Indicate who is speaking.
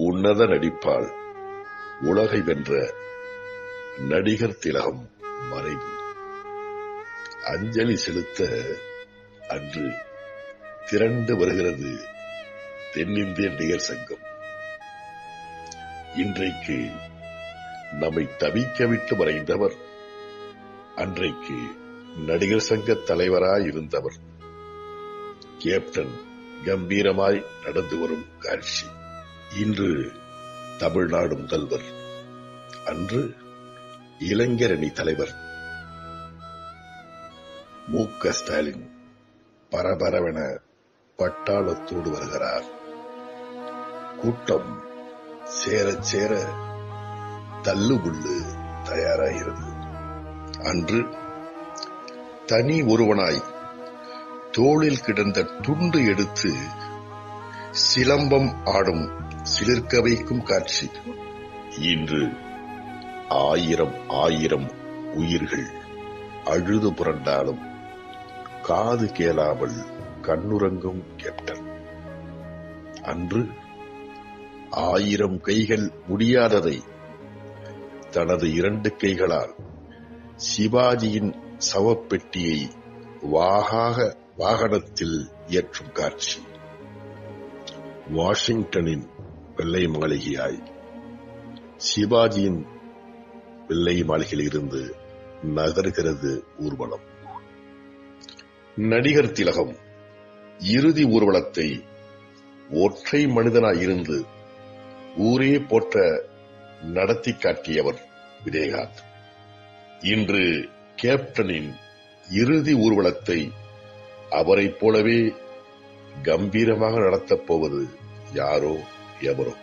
Speaker 1: உன்னத நடிப்பால் உலகை வென்ற நடிகர் திலகம் மறைவு. அஞ்சலி செலுத்த அன்று திரண்டு வருகிறது தென்னிந்திய நடிகர் சங்கம். இன்றைக்கு நம்மை தவிக்க விட்டு மறைந்தவர் அன்றைக்கு நடிகர் சங்க தலைவராயிருந்தவர். கேப்டன் கம்பீரமாய் நடந்து வரும் காட்சி. இன்று தமிழ்நாடு முதல்வர், அன்று இளைஞரணி தலைவர் மு.க. ஸ்டாலின் பரபரவென பட்டாளத்தோடு வருகிறார். கூட்டம் சேர சேர தள்ளுமுள்ளு தயாராகிறது. அன்று தனி ஒருவனாய் தோளில் கிடந்த துண்டு எடுத்து சிலம்பம் ஆடும் சிலிர்க்க வைக்கும் காட்சி. இன்று ஆயிரம் ஆயிரம் உயிர்கள் அழுது புரண்டாலும் காது கேளாமல் கண்ணுறங்கும் கேப்டன். அன்று ஆயிரம் கைகள் முடியாததை தனது 2 கைகளால் சிவாஜியின் சவப்பெட்டியை வாகனத்தில் ஏற்றும் காட்சி. வாஷிங்டனின் வெள்ளை மாளிகையாய் சிவாஜியின் வெள்ளை மாளிகையில் இருந்து நகர்கிறது ஊர்வலம். நடிகர் திலகம் இறுதி ஊர்வலத்தை ஒற்றை மனிதனாயிருந்து ஊரே போற்ற நடத்தி காட்டியவர் விஜயகாந்த். இன்று கேப்டனின் இறுதி ஊர்வலத்தை அவரைப் போலவே கம்பீரமாக நடத்தப் போவது யாரோ எவரோ.